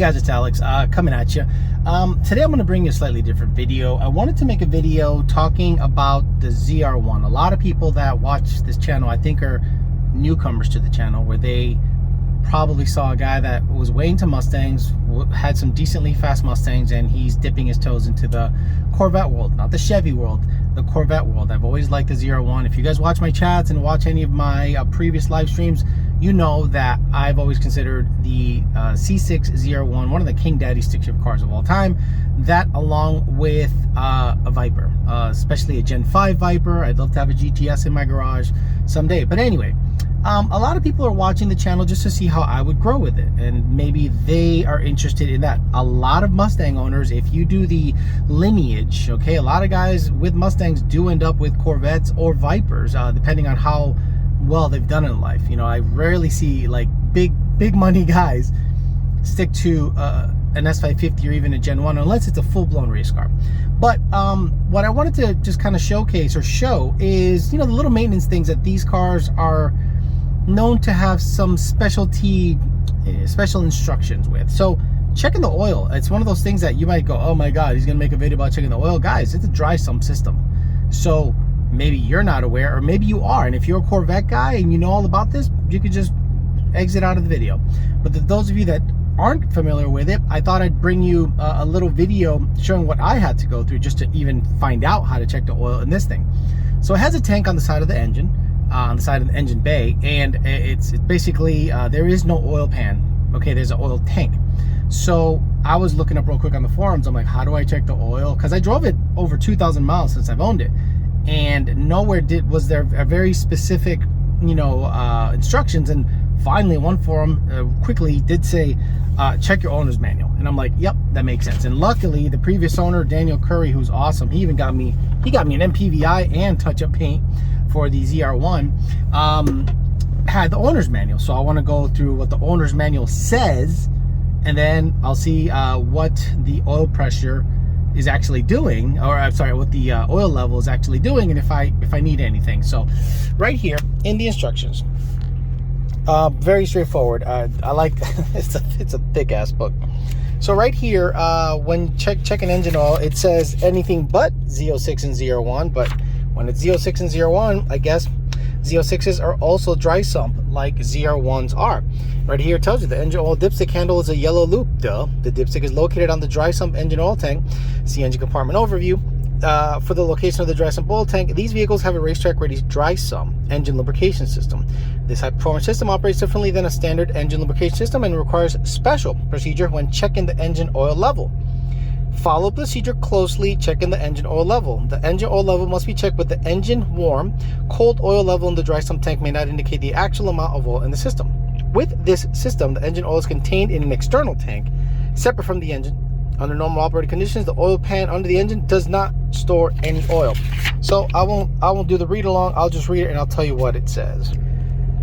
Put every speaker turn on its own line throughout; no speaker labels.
guys, it's Alex coming at you. Today I'm going to bring you a slightly different video. I wanted to make a video talking about the ZR1. A lot of people that watch this channel, I think, are newcomers to the channel, where they probably saw a guy that was way into Mustangs, had some decently fast Mustangs, and he's dipping his toes into the Corvette world, not the Chevy world, the Corvette world. I've always liked the ZR1. If you guys watch my chats and watch any of my previous live streams, you know that I've always considered the C6 ZR1 one of the king daddy stick shift cars of all time. That, along with a Viper, especially a Gen 5 Viper. I'd love to have a GTS in my garage someday. But anyway, a lot of people are watching the channel just to see how I would grow with it, and maybe they are interested in that. A lot of Mustang owners, if you do the lineage, okay, a lot of guys with Mustangs do end up with Corvettes or Vipers, depending on how well they've done in life. You know, I rarely see like big money guys stick to an S550 or even a Gen 1 unless it's a full-blown race car. But what I wanted to just kind of showcase or show is, you know, the little maintenance things that these cars are known to have some special instructions with. So checking the oil, it's one of those things that you might go, oh my god, he's gonna make a video about checking the oil. Guys, it's a dry sump system, so maybe you're not aware, or maybe you are, and if you're a Corvette guy and you know all about this, you could just exit out of the video. But those of you that aren't familiar with it, I thought I'd bring you a little video showing what I had to go through just to even find out how to check the oil in this thing. So it has a tank on the side of the engine, on the side of the engine bay, and it's basically there is no oil pan. Okay, there's an oil tank. So I was looking up real quick on the forums. I'm like, how do I check the oil? Because I drove it over 2,000 miles since I've owned it, and nowhere was there a very specific, you know, instructions. And finally, one forum quickly did say, check your owner's manual. And I'm like, yep, that makes sense. And luckily, the previous owner, Daniel Curry, who's awesome, he even got me an MPVI and touch-up paint for the ZR1, had the owner's manual. So I want to go through what the owner's manual says, and then I'll see what the oil pressure is actually doing, or I'm sorry, what the oil level is actually doing, and if I need anything. So right here in the instructions, very straightforward. I like it's a thick ass book. So right here, when checking engine oil, it says anything but Z06 and ZR1, but when it's Z06 and ZR1, I guess Z06s are also dry sump like ZR1s are. Right here it tells you the engine oil dipstick handle is a yellow loop. Duh. The dipstick is located on the dry sump engine oil tank. See engine compartment overview. For the location of the dry sump oil tank, these vehicles have a racetrack ready dry sump engine lubrication system. This high performance system operates differently than a standard engine lubrication system and requires special procedure when checking the engine oil level. Follow procedure closely, checking the engine oil level. The engine oil level must be checked with the engine warm. Cold oil level in the dry sump tank may not indicate the actual amount of oil in the system. With this system, the engine oil is contained in an external tank, separate from the engine. Under normal operating conditions, the oil pan under the engine does not store any oil. So I won't do the read along. I'll just read it and I'll tell you what it says.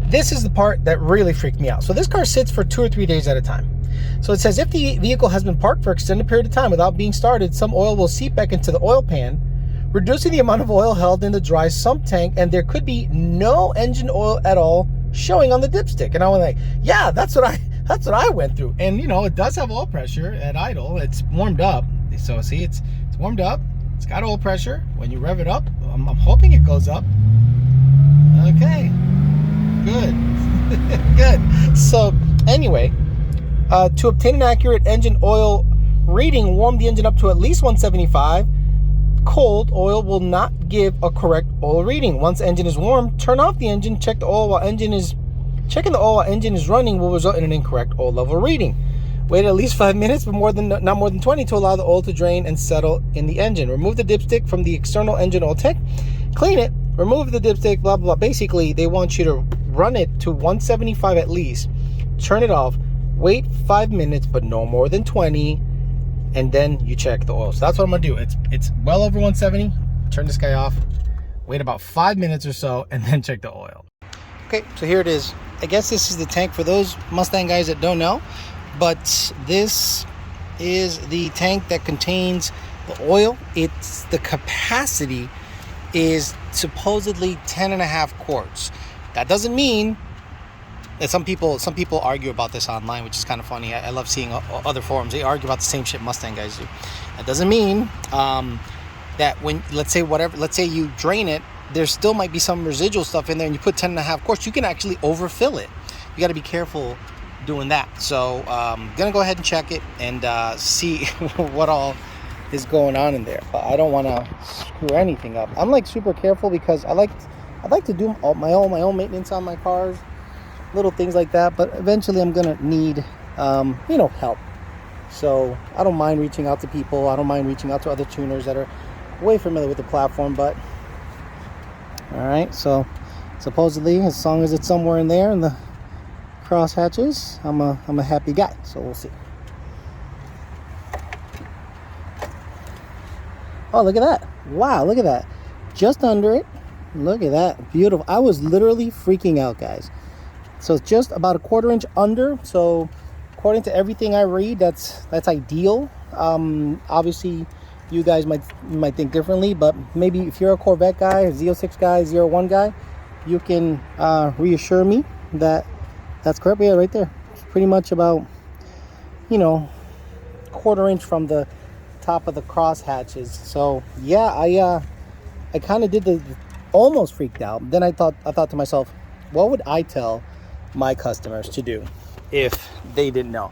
This is the part that really freaked me out. So this car sits for 2 or 3 days at a time. So it says if the vehicle has been parked for an extended period of time without being started, some oil will seep back into the oil pan, reducing the amount of oil held in the dry sump tank, and there could be no engine oil at all showing on the dipstick. And I was like, yeah, that's what I went through. And you know, it does have oil pressure at idle. It's warmed up. So see, it's warmed up. It's got oil pressure. When you rev it up, I'm hoping it goes up. Okay, good. Good. So anyway, to obtain an accurate engine oil reading, warm the engine up to at least 175. Cold oil will not give a correct oil reading. Once the engine is warm, turn off the engine. Checking the oil while engine is running will result in an incorrect oil level reading. Wait at least 5 minutes, but not more than 20, to allow the oil to drain and settle in the engine. Remove the dipstick from the external engine oil tank. Clean it. Remove the dipstick. Blah blah blah. Basically, they want you to run it to 175 at least. Turn it off. Wait 5 minutes, but no more than 20, and then you check the oil. So that's what I'm gonna do. It's well over 170. Turn this guy off. Wait about 5 minutes or so, and then check the oil. Okay, so here it is. I guess this is the tank for those Mustang guys that don't know, but this is the tank that contains the oil. It's the capacity is supposedly 10.5 quarts. That doesn't mean And some people argue about this online, which is kind of funny. I love seeing other forums. They argue about the same shit Mustang guys do. That doesn't mean that when, let's say you drain it, there still might be some residual stuff in there, and you put 10.5 quarts, you can actually overfill it. You got to be careful doing that. So gonna go ahead and check it and see what all is going on in there. But I don't want to screw anything up. I'm like super careful because I like to do my own maintenance on my cars, little things like that. But eventually I'm gonna need help. So I don't mind reaching out to people. I don't mind reaching out to other tuners that are way familiar with the platform. But all right, so supposedly, as long as it's somewhere in there in the cross hatches, I'm a happy guy. So we'll see. Oh, look at that. Wow, look at that. Just under it. Look at that. Beautiful. I was literally freaking out, guys. So it's just about a 1/4 inch under. So according to everything I read, that's ideal. Obviously, you guys might think differently, but maybe if you're a Corvette guy, a Z06 guy, Z01 guy, you can reassure me that that's correct. Yeah, right there. It's pretty much about, 1/4 inch from the top of the cross hatches. So yeah, I kind of did almost freaked out. Then I thought to myself, what would I tell my customers to do if they didn't know?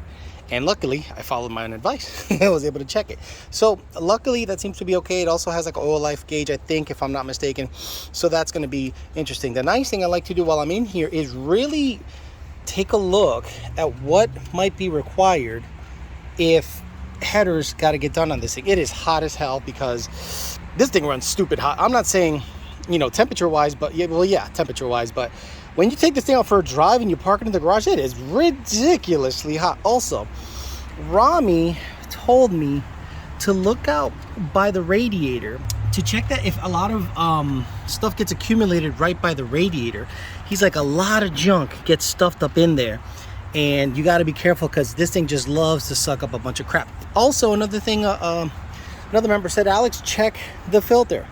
And luckily I followed my own advice. I was able to check it. So luckily that seems to be okay. It also has like an oil life gauge, I think, if I'm not mistaken. So that's going to be interesting. The nice thing I like to do while I'm in here is really take a look at what might be required if headers got to get done on this thing. It is hot as hell because this thing runs stupid hot. I'm not saying, temperature wise, but yeah, temperature wise, but when you take this thing out for a drive and you park it in the garage, it is ridiculously hot. Also, Rami told me to look out by the radiator to check that if a lot of stuff gets accumulated right by the radiator. He's like, a lot of junk gets stuffed up in there, and you got to be careful because this thing just loves to suck up a bunch of crap. Also, another thing, another member said, Alex, check the filter.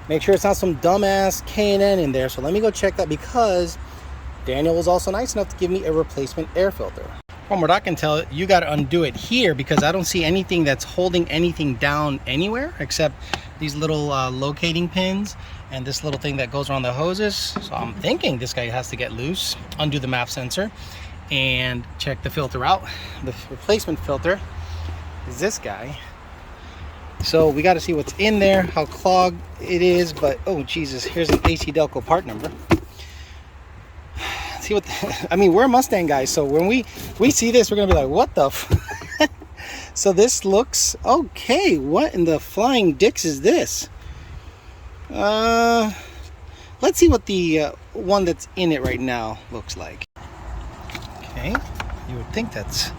Make sure it's not some dumbass K&N in there. So let me go check that, because Daniel was also nice enough to give me a replacement air filter. From what I can tell, you got to undo it here because I don't see anything that's holding anything down anywhere except these little locating pins and this little thing that goes around the hoses. So I'm thinking this guy has to get loose, undo the MAP sensor, and check the filter out. The replacement filter is this guy. So we got to see what's in there, how clogged it is. But oh Jesus, here's an AC Delco part number. See what I mean, we're Mustang guys, so when we see this, we're gonna be like, what the f So this looks okay. What in the flying dicks is this? Let's see what the one that's in it right now looks like. Okay, you would think that's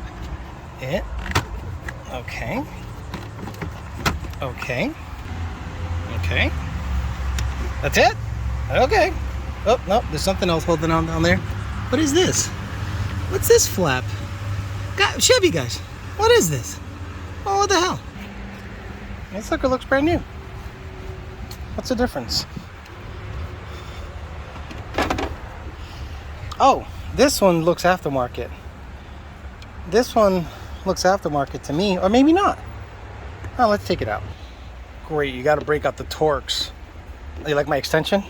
it. Okay. Okay. Okay. That's it? Okay. Oh, no, there's something else holding on down there. What is this? What's this flap? God, Chevy guys, what is this? Oh, what the hell? This sucker looks brand new. What's the difference? Oh, this one looks aftermarket. This one looks aftermarket to me, or maybe not. Oh, let's take it out. Great, you got to break out the Torx. You like my extension?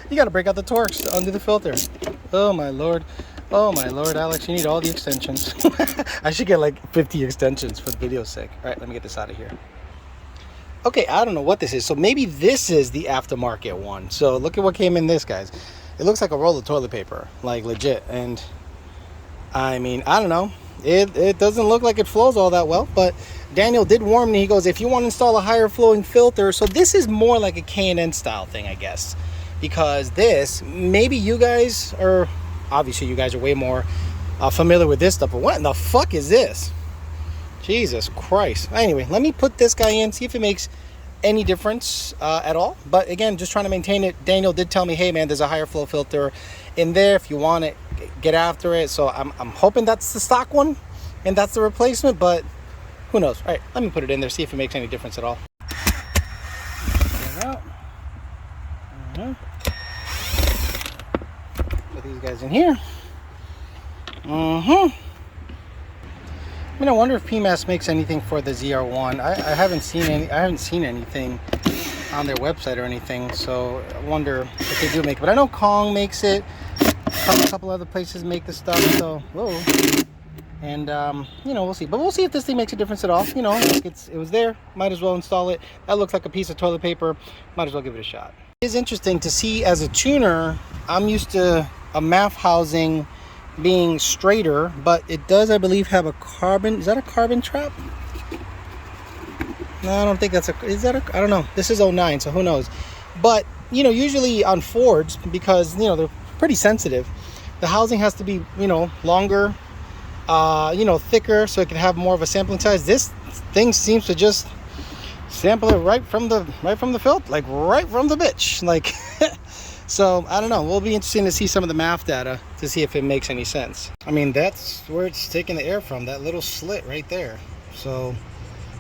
You got to break out the Torx to undo the filter. Oh my lord. Oh my lord, Alex, you need all the extensions. I should get like 50 extensions for the video's sake. All right, let me get this out of here. Okay, I don't know what this is. So maybe this is the aftermarket one. So look at what came in this, guys. It looks like a roll of toilet paper, like legit. And I mean, I don't know. It doesn't look like it flows all that well, but Daniel did warn me. He goes, if you want to install a higher flowing filter, so this is more like a K&N style thing, I guess, because this, maybe you guys are, obviously you guys are way more familiar with this stuff, but what in the fuck is this? Jesus Christ. Anyway, let me put this guy in, see if it makes any difference at all. But again, just trying to maintain it. Daniel did tell me, hey man, there's a higher flow filter in there. If you want it, get after it. So I'm hoping that's the stock one and that's the replacement, but who knows? All right, let me put it in there, see if it makes any difference at all. Put these guys in here. I mean, I wonder if PMAS makes anything for the ZR1. I haven't seen any. I haven't seen anything on their website or anything. So I wonder if they do make it. But I know Kong makes it. A couple other places make the stuff. So whoa. And you know, we'll see. But we'll see if this thing makes a difference at all. You know, like it was there. Might as well install it. That looks like a piece of toilet paper. Might as well give it a shot. It is interesting to see as a tuner. I'm used to a MAF housing being straighter, but it does, I believe, have a carbon. Is that a carbon trap? No, I don't think that's a. Is that a? I don't know. This is 09, so who knows? But you know, usually on Fords, because you know they're pretty sensitive, the housing has to be, you know, longer, you know, thicker, so it can have more of a sampling size. This thing seems to just sample it right from the filter, like right from the bitch, like. So I don't know. We'll be interesting to see some of the MAF data to see if it makes any sense. I mean, that's where it's taking the air from, that little slit right there. So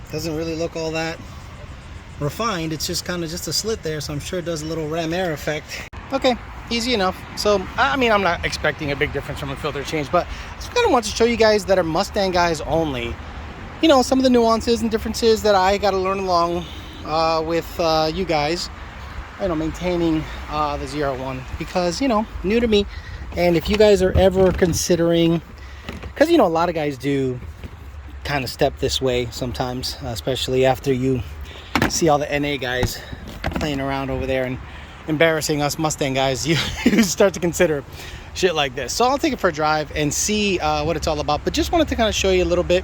it doesn't really look all that refined. It's just kind of just a slit there. So I'm sure it does a little ram air effect. Okay, easy enough. So I mean, I'm not expecting a big difference from a filter change, but I just kind of want to show you guys that are Mustang guys only, you know, some of the nuances and differences that I got to learn along with you guys. You know, maintaining the ZR1, because, you know, new to me. And if you guys are ever considering, because, you know, a lot of guys do kind of step this way sometimes, especially after you see all the NA guys playing around over there and embarrassing us Mustang guys, you start to consider shit like this. So I'll take it for a drive and see what it's all about. But just wanted to kind of show you a little bit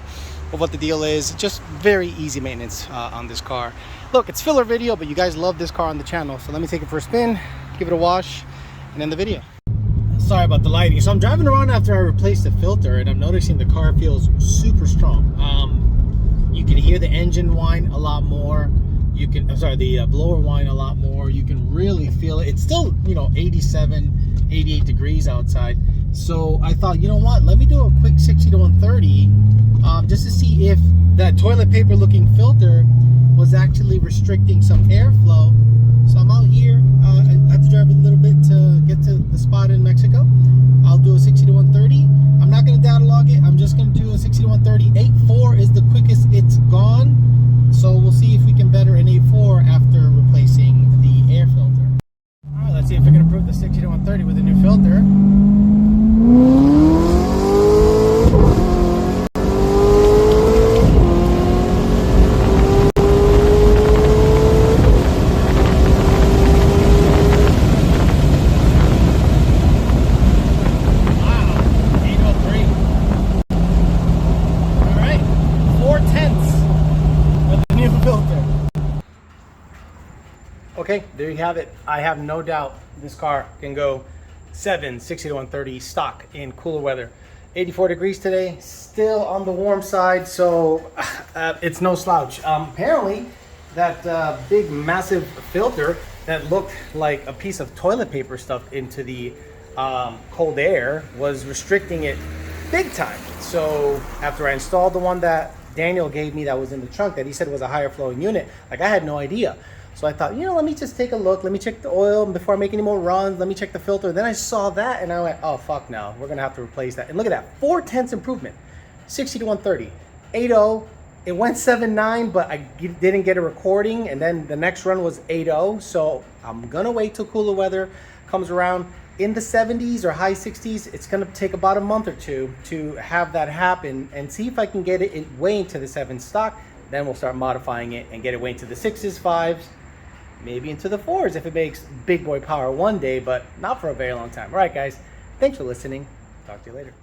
of what the deal is. Just very easy maintenance on this car. Look, it's filler video, but you guys love this car on the channel, so let me take it for a spin, give it a wash, and end the video. Sorry about the lighting. So I'm driving around after I replaced the filter, and I'm noticing the car feels super strong. You can hear the engine whine a lot more. You can, I'm sorry, the blower whine a lot more. You can really feel it. It's still, you know, 87, 88 degrees outside. So I thought, you know what, let me do a quick 60 to 130 just to see if that toilet paper looking filter was actually restricting some airflow. So I'm out here. I have to drive a little bit to get to the spot in Mexico. I'll do a 60 to 130. I'm not going to data log it. I'm just going to do a 60 to 130. 8.4 is the quickest it's gone. So we'll see if we can better an 8.4 after replacing the air filter. All right, let's see if we can improve the 60 to 130 with a new filter. Okay, there you have it. I have no doubt this car can go 60 to 130 stock in cooler weather. 84 degrees today, still on the warm side, so it's no slouch. Apparently, that big, massive filter that looked like a piece of toilet paper stuffed into the cold air was restricting it big time. So after I installed the one that Daniel gave me that was in the trunk that he said was a higher flowing unit, like I had no idea. So I thought, you know, let me just take a look. Let me check the oil before I make any more runs. Let me check the filter. Then I saw that and I went, oh, fuck no. We're going to have to replace that. And look at that. 0.4 improvement. 60 to 130. 8.0. It went 7.9, but I didn't get a recording. And then the next run was 8.0. So I'm going to wait till cooler weather comes around. In the 70s or high 60s, it's going to take about a month or two to have that happen and see if I can get it way into the 7 stock. Then we'll start modifying it and get it way into the 6s, 5s, maybe into the 4s if it makes big boy power one day, but not for a very long time. All right, guys, thanks for listening. Talk to you later.